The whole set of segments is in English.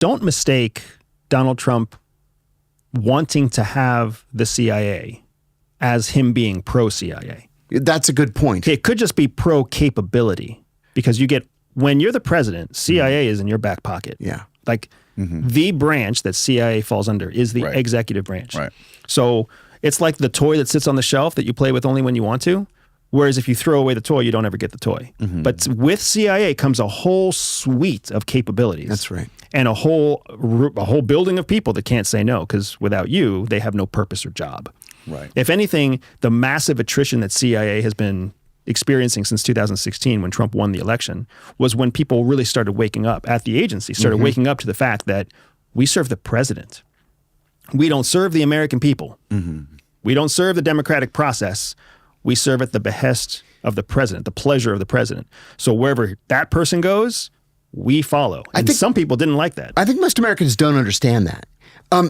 don't mistake Donald Trump wanting to have the CIA as him being pro-CIA. That's a good point. It could just be pro-capability because when you're the president, CIA is in your back pocket. Yeah. Like the branch that CIA falls under is the executive branch. Right. So it's like the toy that sits on the shelf that you play with only when you want to. Whereas if you throw away the toy, you don't ever get the toy. But with CIA comes a whole suite of capabilities. That's right. And a whole building of people that can't say no, because without you, they have no purpose or job. Right. If anything, the massive attrition that CIA has been experiencing since 2016 when Trump won the election was when people really started waking up at the agency, started waking up to the fact that we serve the president. We don't serve the American people. We don't serve the democratic process. We serve at the behest of the president, the pleasure of the president. So wherever that person goes, we follow. And some people didn't like that. I think most Americans don't understand that.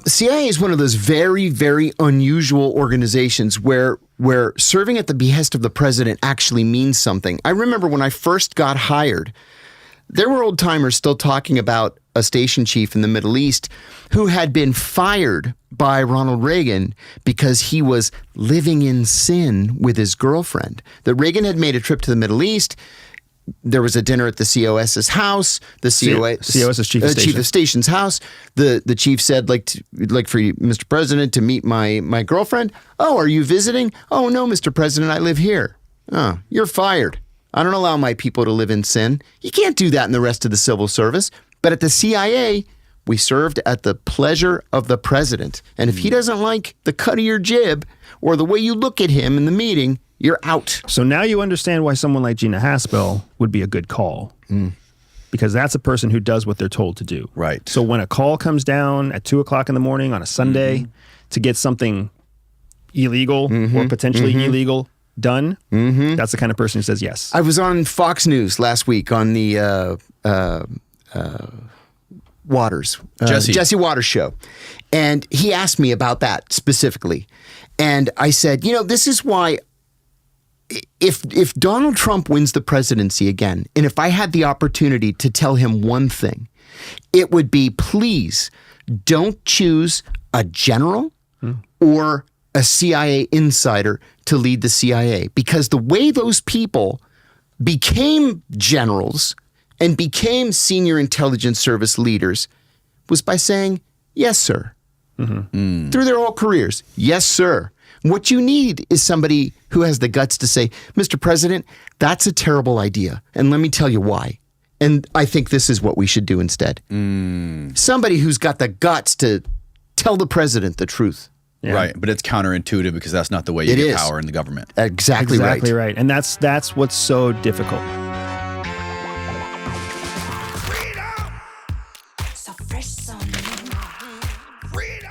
CIA is one of those very, very unusual organizations where serving at the behest of the president actually means something. I remember when I first got hired, there were old timers still talking about a station chief in the Middle East who had been fired by Ronald Reagan because he was living in sin with his girlfriend. That Reagan had made a trip to the Middle East. There was a dinner at the COS's house. The COS's chief of station's house. The chief said, like for you, Mr. President, to meet my girlfriend. Oh, are you visiting? Oh, no, Mr. President, I live here. Oh, you're fired. I don't allow my people to live in sin. You can't do that in the rest of the civil service. But at the CIA, we served at the pleasure of the president. And if he doesn't like the cut of your jib or the way you look at him in the meeting, you're out. So now you understand why someone like Gina Haspel would be a good call. Because that's a person who does what they're told to do. Right. So when a call comes down at 2 o'clock in the morning on a Sunday to get something illegal or potentially illegal done, that's the kind of person who says yes. I was on Fox News last week on the Jesse Waters show. And he asked me about that specifically. And I said, this is why if Donald Trump wins the presidency again, and if I had the opportunity to tell him one thing, it would be, please don't choose a general or a CIA insider to lead the CIA. Because the way those people became generals and became senior intelligence service leaders was by saying, yes, sir. Through their whole careers. Yes, sir. What you need is somebody who has the guts to say, Mr. President, that's a terrible idea. And let me tell you why. And I think this is what we should do instead. Somebody who's got the guts to tell the president the truth. Yeah. Right, but it's counterintuitive because that's not the way you get power in the government. Exactly right. And that's what's so difficult. So fresh on Freedom.